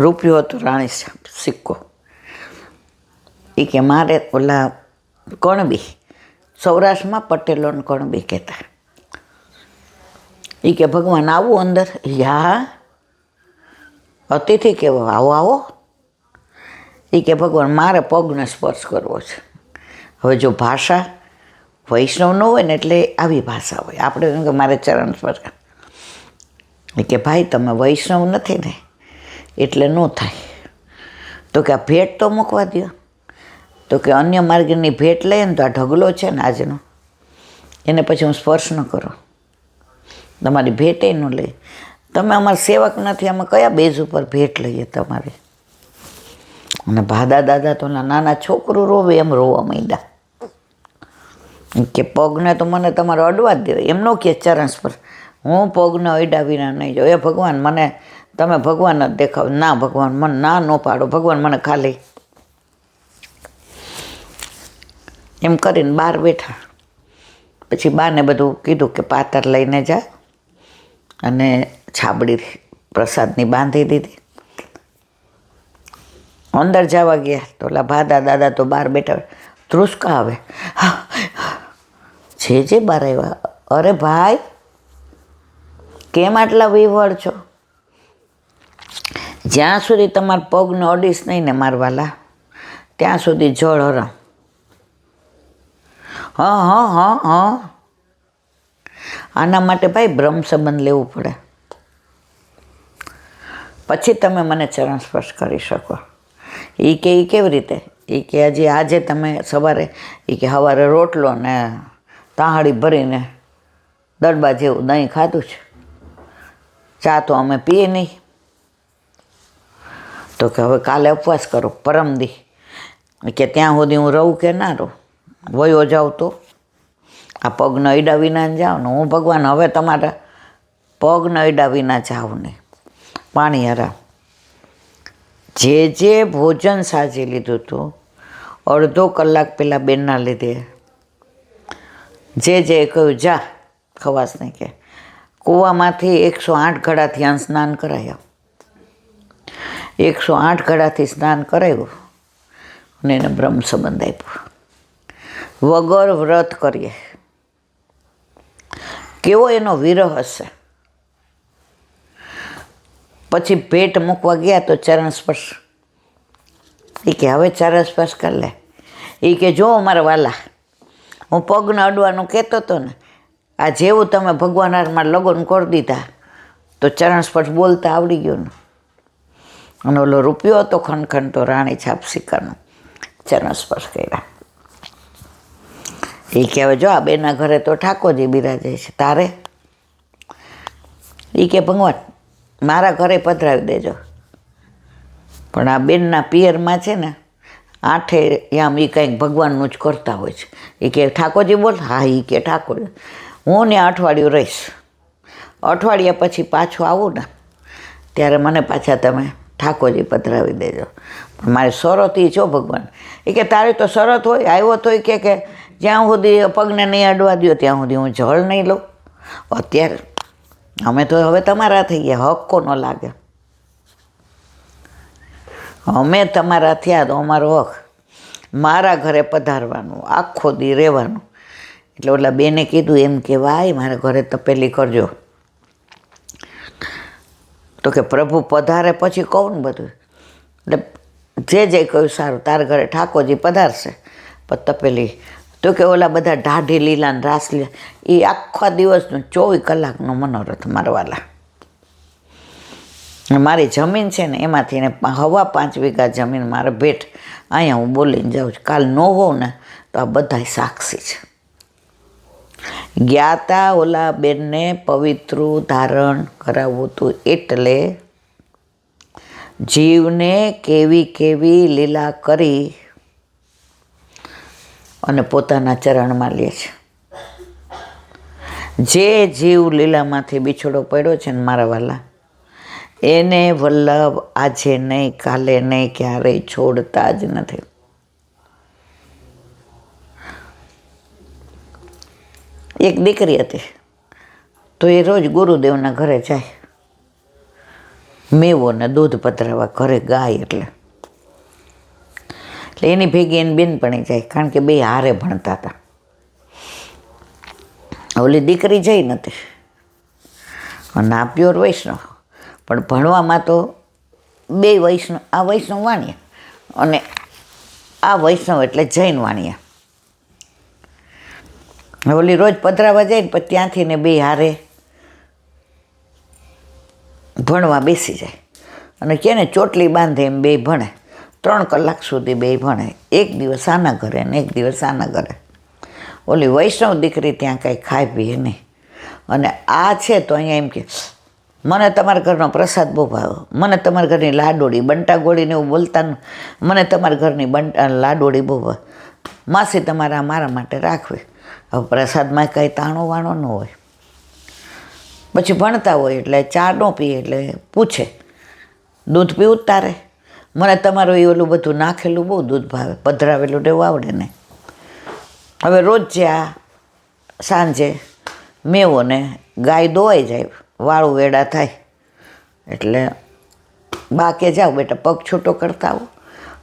રૂપિયો હતો રાણી સિક્કો. એ કે મારે ઓલા કણબી, સૌરાષ્ટ્રમાં પટેલોને કણબી કહેતા. એ કે ભગવાન આવું અંદર? હા, અતિથિ કેવો, આવો આવો. એ કે ભગવાન મારે પગને સ્પર્શ કરવો છે. હવે જો ભાષા વૈષ્ણવ ન હોય ને એટલે આવી ભાષા હોય. આપણે કે મારે ચરણ સ્પર્શ. એ કે ભાઈ તમે વૈષ્ણવ નથી ને એટલે ન થાય. તો કે આ ભેટ તો મૂકવા દો. તો કે અન્ય માર્ગની ભેટ લઈએ ને તો આ ઢગલો છે ને આજનો, એને પછી હું સ્પર્શ ન કરું, તમારી ભેટે ન લઈ. તમે અમારા સેવક નથી, અમે કયા બેઝ ઉપર ભેટ લઈએ તમારી? અને ભાદા દાદા તો નાના છોકરું રોવે એમ રોવા માંડ્યા કે પગને તો મને તમારે અડવા જ દેવાય, એમ ન કે ચરણ સ્પર્શ. હું પગને અડ્યા વિના નહીં જાઉં. એ ભગવાન મને તમે ભગવાન જ દેખાવ. ના ભગવાન મને ના ન પાડો, ભગવાન મને ખાલી એમ કરીને બહાર બેઠા. પછી બાને બધું કીધું કે પાતર લઈને જા, અને છાબડી પ્રસાદની બાંધી દીધી. અંદર જવા ગયા તો ઓલા ભાદા દાદા તો બહાર બેઠા, ધ્રુસકા આવે. જે બહાર આવ્યા. અરે ભાઈ કેમ આટલા વિવળ છો? જ્યાં સુધી તમારા પગને અડીશ નહીં ને મારવાલા, ત્યાં સુધી જળ હરામ. હા. આના માટે ભાઈ બ્રહ્મ સંબંધ લેવું પડે, પછી તમે મને ચરણ સ્પર્શ કરી શકો. એ કે એ કેવી રીતે? એ કે હજી આજે તમે સવારે, એ કે સવારે રોટલો ને તાહાડી ભરીને દડબા જેવું દહીં ખાધું છે, ચા તો અમે પીએ નહીં. તો કે હવે કાલે ઉપવાસ કરો, પરમદી. કે ત્યાં સુધી હું રહું કે ના રહું? વયો જાઉં તો? આ પગને અડ્યા વિના જાઉં ને હું ભગવાન હવે તમારા પગને અડ્યા વિના જાઉં નહીં. પાણી હરામ. જે ભોજન સાજી લીધું હતું અડધો કલાક પહેલાં બેનના લીધે, જે કહ્યું જા ખવાસ નહીં, કે કૂવામાંથી 108 ઘડાથી સ્નાન કરાયા. 108 ઘડાથી સ્નાન કરાવ્યું અને એને બ્રહ્મ સંબંધ આપ્યો. વગર વ્રત કરીએ. કેવો એનો વિરહ હશે. પછી ભેટ મૂકવા ગયા તો ચરણ સ્પર્શ. એ કે હવે ચરણ સ્પર્શ કરી લે. એ કે જો મારા વાલા, હું પગને અડવાનું કહેતો હતો ને, આ જેવું તમે ભગવાન હારમાં લગ્ન કરી દીધા તો ચરણ સ્પર્શ બોલતા આવડી ગયો ને. અને ઓલો રૂપિયો હતો ખનખન તો રાણી છાપસિક્કાનો, ચરણ સ્પર્શ કર્યા. એ કે હવે જો આ બેના ઘરે તો ઠાકોરજી બિરાજે છે, તારે? એ કે ભગવાન મારા ઘરે પધરાવી દેજો, પણ આ બેનના પિયરમાં છે ને 8 આમ એ કંઈક ભગવાનનું જ કરતા હોય છે. એ કે ઠાકોરજી બોલ? હા. એ કે ઠાકોર, હું ને અઠવાડિયું રહીશ, અઠવાડિયા પછી પાછું આવું ને ત્યારે મને પાછા તમે ઠાકોરજી પધરાવી દેજો. પણ મારી શરત એ છો ભગવાન. એ કે તારી તો શરત હોય, આવ્યો તો કે જ્યાં સુધી પગને નહીં અડવા દો ત્યાં સુધી હું જળ નહીં લઉં. અત્યારે અમે તો હવે તમારા થઈ ગયા, હક ન લાગે. અમે તમારા થયા તો અમારો હક, મારા ઘરે પધારવાનું, આખો દી રહેવાનું. એટલે ઓલા બેને કીધું એમ કે ભાઈ મારા ઘરે તપેલી કરજો. તો કે પ્રભુ પધારે પછી કહું ને બધું. એટલે જે કહ્યું સારું, તારા ઘરે ઠાકોરજી પધારશે પણ તપેલી. તો કે ઓલા બધા ઢાઢી લીલા ને રાસ લીલા, એ આખા દિવસનું 24 કલાકનો મનોરથ મારવાલા. મારી જમીન છે ને એમાંથી ને 5.25 વીઘા જમીન મારે ભેટ. અહીંયા હું બોલીને જાઉં છું, કાલ ન હોઉં ને તો આ બધા સાક્ષી છે. ગયા તા ઓલા બેનને પવિત્ર ધારણ કરાવવું હતું, એટલે જીવને કેવી લીલા કરી અને પોતાના ચરણમાં લે છે. જે જીવ લીલામાંથી બિછોડો પડ્યો છે ને મારા વાલા, એને વલ્લભ આજે નહીં, કાલે નહીં, ક્યારેય છોડતા જ નથી. એક દીકરી હતી તો એ રોજ ગુરુદેવના ઘરે જાય. મેવો ને દૂધ પધરાવા ઘરે ગાય એટલે એની ભેગી એની બેનપણી જાય, કારણ કે બે હારે ભણતા હતા. ઓલી દીકરી જઈ નથી અને આ પ્યોર વૈષ્ણવ, પણ ભણવામાં તો બે વૈષ્ણવ, આ વૈષ્ણવ વાણિયા અને આ વૈષ્ણવ એટલે જૈન વાણિયા. ઓલી રોજ પધરાવા જાય ને પછી ત્યાંથી ને બે હારે ભણવા બેસી જાય અને કે ને ચોટલી બાંધે એમ બે ભણે. 3 કલાક સુધી બે ભણે, એક દિવસ આના ઘરે ને એક દિવસ આના ઘરે. ઓલી વૈષ્ણવ દીકરી ત્યાં કાંઈ ખાય પીએ નહીં. અને આ છે તો અહીંયા એમ કે મને તમારા ઘરનો પ્રસાદ બહુ ભાવ્યો, મને તમારા ઘરની લાડોળી, બંટા ગોળીને એવું બોલતા, મને તમારા ઘરની લાડોળી બહુ ભાવે, માસી તમારા મારા માટે રાખવી. હવે પ્રસાદમાં કાંઈ તાણો વાણો ન હોય. પછી ભણતા હોય એટલે ચા ન પીએ એટલે પૂછે, દૂધ પીવું તારે? મને તમારું એ ઓલું બધું નાખેલું બહુ દૂધ ભાવે, પધરાવેલું રહેવું આવડે ને. હવે રોજ જ્યાં સાંજે મેવો ને ગાય દોવાઈ જાય, વાળું વેડા થાય એટલે બા કે જાઓ બેટા પગ છૂટો કરતા આવો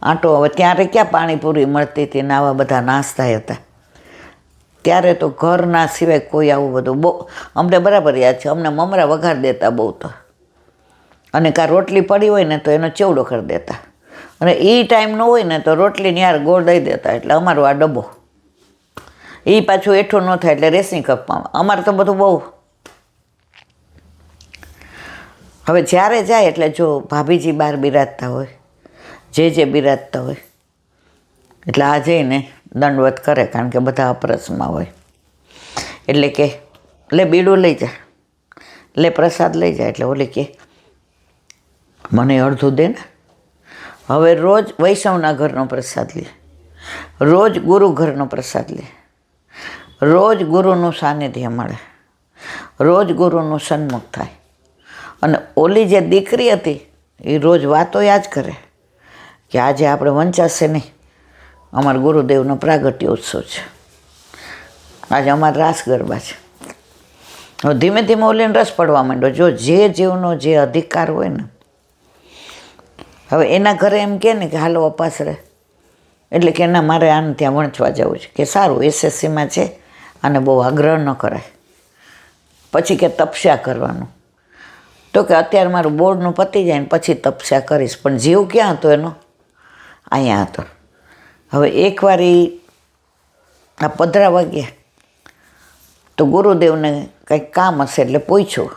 આંટો. હવે ત્યારે ક્યાં પાણીપુરી મળતી હતી ને આવા બધા નાસ્તા હતા. ત્યારે તો ઘરના સિવાય કોઈ આવું બધું બહુ અમને બરાબર યાદ છે. અમને મમરા વઘાર દેતા બહુ તો, અને કાં રોટલી પડી હોય ને તો એનો ચેવડો કરી દેતા, અને એ ટાઈમ ન હોય ને તો રોટલીની યાર ગોળ દઈ દેતા. એટલે અમારો આ ડબ્બો એ પાછું એઠું ન થાય એટલે રેસની કપમાં. અમારે તો બધું બહુ. હવે જ્યારે જાય એટલે જો ભાભીજી બહાર બિરાજતા હોય, જે બિરાજતા હોય એટલે આ જઈને દંડવત કરે, કારણ કે બધા અપરસમાં હોય. એટલે કે લે બીડું લઈ જા, લે પ્રસાદ લઈ જાય. એટલે ઓલી કે મને અડધું દે ને. હવે રોજ વૈષ્ણવના ઘરનો પ્રસાદ લે, રોજ ગુરુ ઘરનો પ્રસાદ લે, રોજ ગુરુનું સાનિધ્ય મળે, રોજ ગુરુનું સન્મુખ થાય. અને ઓલી જે દીકરી હતી એ રોજ વાતો યાદ કરે કે આજે આપણે વંચાશે નહીં, અમારા ગુરુદેવનો પ્રાગટ્ય ઉત્સવ છે, આજે અમારા રાસ ગરબા છે. હવે ધીમે ધીમે ઓલીને રસ પડવા માંડ્યો. જો જે જીવનો જે અધિકાર હોય ને, હવે એના ઘરે એમ કે ને કે હાલો અપાસ રહે, એટલે કે ના મારે આને ત્યાં વણચવા જવું છે. કે સારું એસએસસીમાં છે, આને બહુ આગ્રહ ન કરાય. પછી કે તપસ્યા કરવાનું, તો કે અત્યારે મારું બોર્ડનું પતી જાય ને પછી તપસ્યા કરીશ. પણ જીવ ક્યાં હતો એનો? અહીંયા હતો. હવે એકવાર આ પધરાવા ગયા તો ગુરુદેવને કંઈક કામ હશે એટલે પૂછ્યું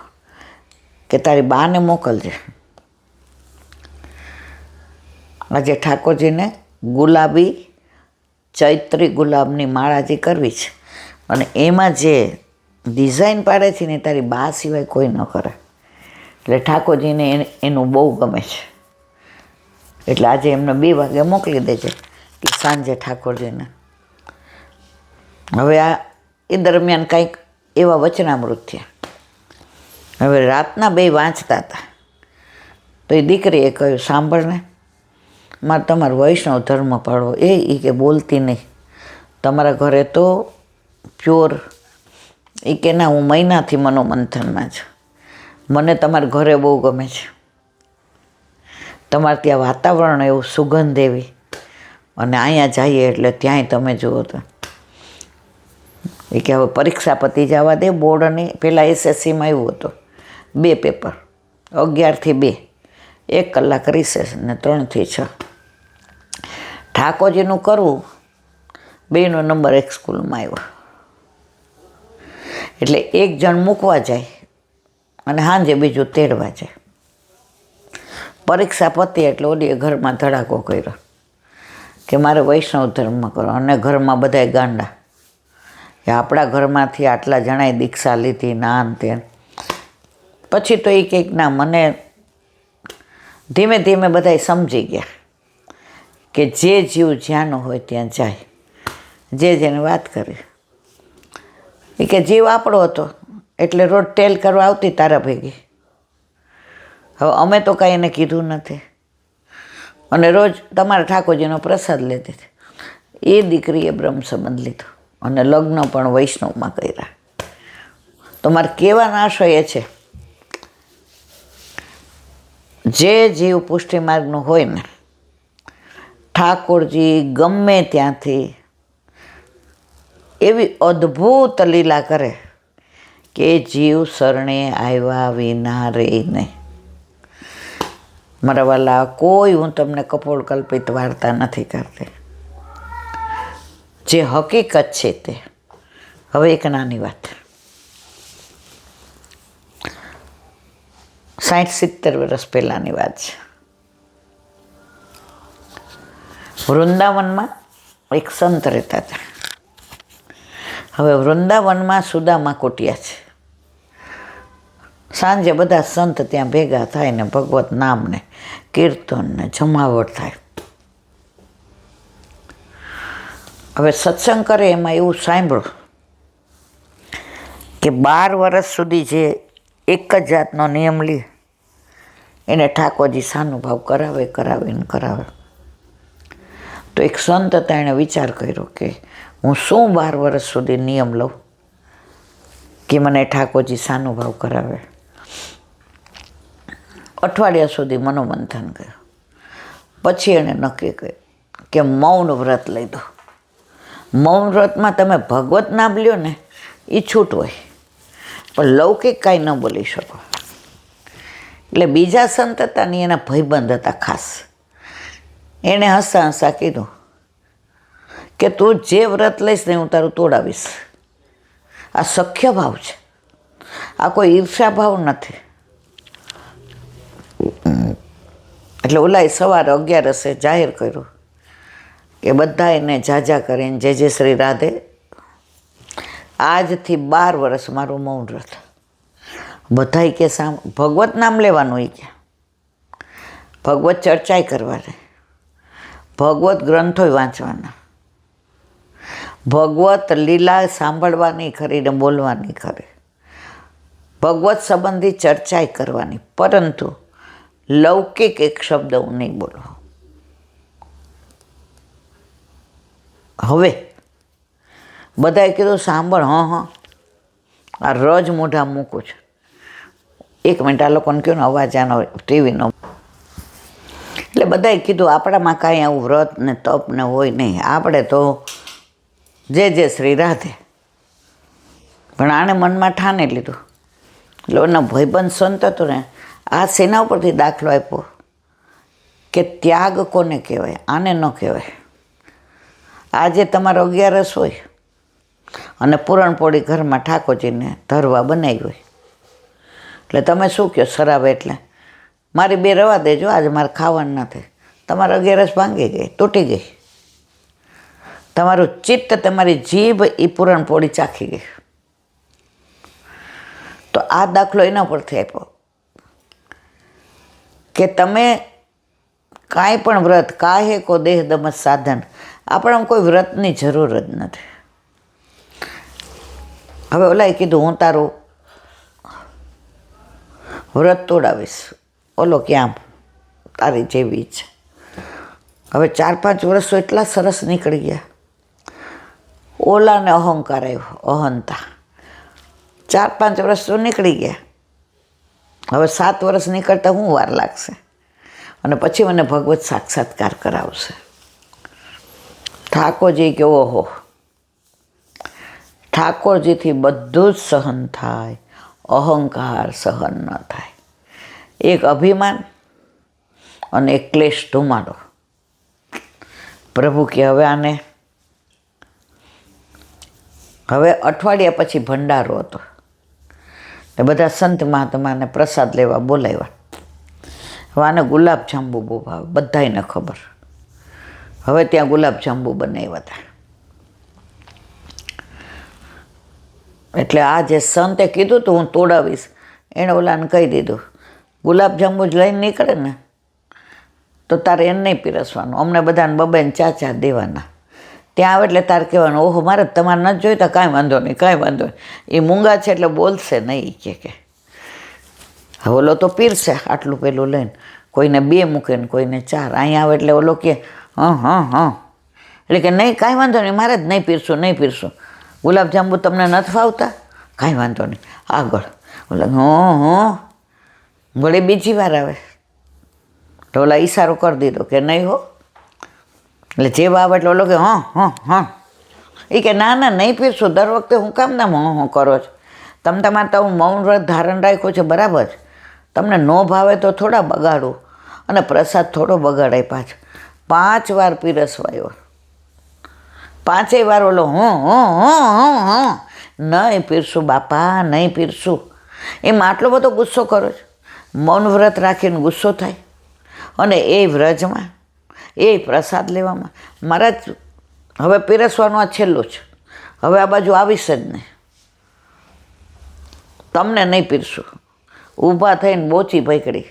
કે તારી બાને મોકલજે. આજે ઠાકોરજીને ગુલાબી ચૈત્રી ગુલાબની માળાજી કરવી છે, અને એમાં જે ડિઝાઇન પાડે છે ને તારી બા સિવાય કોઈ ન કરે. એટલે ઠાકોરજીને એનું બહુ ગમે છે. એટલે આજે એમને 2 વાગે મોકલી દેજે કે સાંજે ઠાકોરજીને. હવે આ એ દરમિયાન કંઈક એવા વચનામૃત થયા. હવે રાતના 2 વાંચતા હતા તો એ દીકરીએ કહ્યું સાંભળને, મારે તમારો વૈષ્ણવ ધર્મ પાડવો. એ કે બોલતી નહીં, તમારા ઘરે તો પ્યોર. એ કે ના હું મહિનાથી મનોમંથનમાં છું, મને તમારા ઘરે બહુ ગમે છે, તમારે ત્યાં વાતાવરણ એવું સુગંધ એવી, અને અહીંયા જઈએ એટલે ત્યાંય તમે જુઓ તો. એ કે હવે પરીક્ષા પતી જવા દે બોર્ડની. પહેલાં એસએસસીમાં એવું હતું 2 પેપર, 11 થી 2, 1 કલાક રિસેસ ને 3 થી 6. ઠાકોરજીનું કરવું, 2નો નંબર એક સ્કૂલમાં આવ્યો. એટલે એક જણ મૂકવા જાય અને સાંજે બીજું તેડવા જાય. પરીક્ષા પતી એટલે ઓલીએ ઘરમાં ધડાકો કર્યો કે મારે વૈષ્ણવ ધર્મ કરો. અને ઘરમાં બધાય ગાંડા કે આપણા ઘરમાંથી આટલા જણાએ દીક્ષા લીધી, નાન તેન. પછી તો એ કંઈક ના, મને ધીમે ધીમે બધાય સમજી ગયા કે જે જીવ જ્યાંનો હોય ત્યાં જાય, જેને વાત કરી. એ કે જીવ આપણો હતો એટલે રોજ ટેલ કરવા આવતી તારા ભેગી. હવે અમે તો કાંઈ એને કીધું નથી, અને રોજ તમારા ઠાકોરજીનો પ્રસાદ લેતી હતી. એ દીકરીએ બ્રહ્મ સંબંધ લીધો અને લગ્ન પણ વૈષ્ણવમાં કર્યા. તો મારે કહેવાનો આશય એ છે જે જીવ પુષ્ટિ માર્ગનું હોય ને, ઠાકોરજી ગમે ત્યાંથી એવી અદ્ભુત લીલા કરે કે જીવ શરણે આવ્યા વિના રહે નહીં. મારા વાલા, કોઈ હું તમને કપોળકલ્પિત વાર્તા નથી કરતી, જે હકીકત છે તે. હવે એક નાની વાત, 60-70 વર્ષ પહેલાંની વાત છે. વૃંદાવનમાં એક સંત રહેતા હતા. હવે વૃંદાવનમાં સુદામા કુટિયા છે. સાંજે બધા સંત ત્યાં ભેગા થાય ને ભગવત નામને કીર્તન ને જમાવટ થાય. હવે સત્સંગ કરે એમાં એવું સાંભળો કે 12 વર્ષ સુધી જે એક જ જાતનો નિયમ લે એને ઠાકોરજી સાનુભાવ કરાવે. તો એક સંત હતા, એણે વિચાર કર્યો કે હું શું 12 વર્ષ સુધી નિયમ લઉં કે મને ઠાકોરજી સાનુભાવ કરાવે. અઠવાડિયા સુધી મનોમંથન કર્યું. પછી એણે નક્કી કર્યું કે મૌન વ્રત લઈ દો. મૌન વ્રતમાં તમે ભગવત નામ લ્યો ને એ છૂટ હોય, પણ લૌકિક કાંઈ ન બોલી શકો. એટલે બીજા સંત હતા ને એના ભાઈબંધ હતા ખાસ, એણે હસા કીધું કે તું જે વ્રત લઈશ ને હું તારું તોડાવીશ. આ સખ્ય ભાવ છે, આ કોઈ ઈર્ષા ભાવ નથી. એટલે ઓલાએ સવારે 11 જાહેર કર્યું કે બધા એને જાજા કરીને જય શ્રી રાધે, આજથી 12 વર્ષ મારું મૌન વ્રત. બધાય કે ભગવત નામ લેવાનું, એ કે ભગવત ચર્ચાય કરવાની, ભગવત ગ્રંથો વાંચવાના, ભગવત લીલા સાંભળવાની ખરી ને બોલવાની ખરી, ભગવત સંબંધી ચર્ચાય કરવાની, પરંતુ લૌકિક એક શબ્દ હું નહીં બોલવો. હવે બધાએ કીધું સાંભળ, આ રોજ મોઢા મૂકું છું. 1 મિનિટ આ લોકોને કહ્યું ને અવાજ આનો ટીવીનો. એટલે બધાએ કીધું આપણામાં કાંઈ આવું વ્રત ને તપ ને હોય નહીં, આપણે તો જય શ્રી રાધે. પણ આણે મનમાં ઠાને લીધું. એટલે એનો ભાઈબંધ સંત હતો ને, આ સેના ઉપરથી દાખલો આપ્યો કે ત્યાગ કોને કહેવાય, આને ન કહેવાય. આજે તમારો 11 હોય અને પૂરણપોળી ઘરમાં ઠાકોરજીને ધરવા બનાવી હોય, એટલે તમે શું કહો? શરાબ એટલે મારી 2 રવા દેજો, આજે મારે ખાવાનું નથી. તમારો 11 ભાંગી ગઈ, તૂટી ગઈ. તમારું ચિત્ત, તમારી જીભ એ પૂરણપોળી ચાખી ગઈ. તો આ દાખલો એના પરથી આપ્યો કે તમે કાંઈ પણ વ્રત, કાહે કો દેહ દમત સાધન, આપણને કોઈ વ્રતની જરૂર જ નથી. હવે ઓલાએ કીધું હું તારું વ્રત તોડાવીશ. ઓલો ક્યાં તારી જેવી છે. હવે 4-5 વર્ષ તો એટલા સરસ નીકળી ગયા. ઓલાને અહંકાર આવ્યો, અહંતા. 4-5 વર્ષ તો નીકળી ગયા. હવે 7 વર્ષ નીકળતા હું વાર લાગશે, અને પછી મને ભગવત સાક્ષાત્કાર કરાવશે. ઠાકોરજી કે ઓહો, ઠાકોરજીથી બધું જ સહન થાય, અહંકાર સહન ન થાય. એક અભિમાન અને એક ક્લેશ ધુમાડો. પ્રભુ કે હવે અઠવાડિયા પછી ભંડારો હતો. બધા સંત મહાત્માને પ્રસાદ લેવા બોલાવ્યા. હવે આને ગુલાબજાંબુ બહુ ભાવે, બધાને ખબર. હવે ત્યાં ગુલાબજાંબુ બનાવ્યા હતા. એટલે આ જે સંતે કીધું હતું હું તોડાવીશ, એણે ઓલાને કહી દીધું ગુલાબજાંબુ જ લઈને નીકળે ને તો તારે એને નહીં પીરસવાનું, અમને બધાને બબાઈને ચા દેવાના. ત્યાં આવે એટલે તારે કહેવાનું ઓહો મારે તમારે નથી જોઈતા, કાંઈ વાંધો નહીં. એ મૂંગા છે એટલે બોલશે નહીં કે ઓલો તો પીરશે આટલું પેલું લઈને, કોઈને 2 મૂકે ને કોઈને 4. અહીંયા આવે એટલે ઓલો કે એટલે કે નહીં કાંઈ વાંધો નહીં, મારે જ નહીં પીરશું. ગુલાબજાંબુ તમને નથી ફાવતા, કાંઈ વાંધો નહીં, આગળ. ઓલા વળી બીજી વાર આવે તો ઓલા ઈશારો કરી દીધો કે નહીં હો. એટલે જે બાબ એટલે ઓલો કે હા એ કે ના નહીં પીરશું. દર વખતે હું કામ ના હું કરો છો? તમારે તો હું મૌન વ્રત ધારણ રાખ્યું છે બરાબર છે. તમને ન ભાવે તો થોડા બગાડું, અને પ્રસાદ થોડો બગાડાય પાછો. 5 વાર પીરસવાયો, 5 વાર ઓલો નહીં પીરશું બાપા, નહીં પીરશું. એમાં આટલો બધો ગુસ્સો કરો છો? મૌન વ્રત રાખીને ગુસ્સો થાય, અને એ વ્રજમાં એ પ્રસાદ લેવામાં. મહારાજ હવે પીરસવાનું આ છેલ્લું છે, હવે આ બાજુ આવીશ જ નહીં, તમને નહીં પીરશું. ઊભા થઈને બોચી પકડી.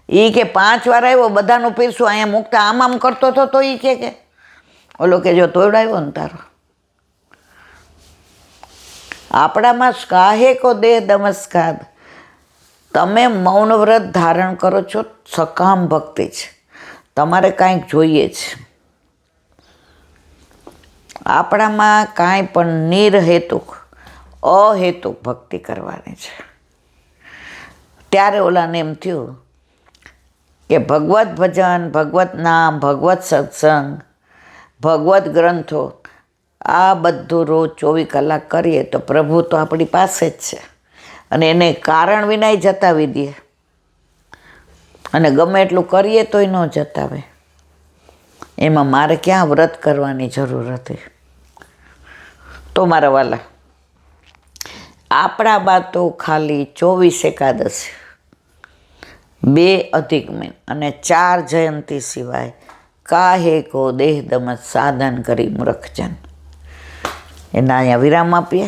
એ કે 5 વાર આવ્યો, બધાનું પીરશું. અહીંયા મૂકતા આમ કરતો હતો તો એ કે ઓલો કે જો તોડાવ્યો ને તારો. આપણામાં કાહે કો દેહ નમસ્કાર. તમે મૌન વ્રત ધારણ કરો છો, સકામ ભક્તિ છે, તમારે કાંઈક જોઈએ છે. આપણામાં કાંઈ પણ નિર્હેતુક અહેતુક ભક્તિ કરવાની છે. ત્યારે ઓલાને એમ થયું કે ભગવત ભજન, ભગવત નામ, ભગવત સત્સંગ, ભગવત ગ્રંથો, આ બધું રોજ 24 કલાક કરીએ તો પ્રભુ તો આપણી પાસે જ છે, અને એને કારણ વિનાય જતાવી દે. અને ગમે એટલું કરીએ તોય ન જતાવે. એમાં મારે ક્યાં વ્રત કરવાની જરૂર હતી? તો મારા વાલા, આપણા બા તો ખાલી 24 એકાદશી, 2 અધિક મહિન અને 4 જયંતી સિવાય કાહે કો દેહ દમત સાધન કરી મૂર્ખજન. એના અહીંયા વિરામ આપીએ.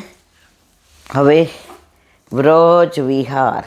હવે વ્રજ વિહાર.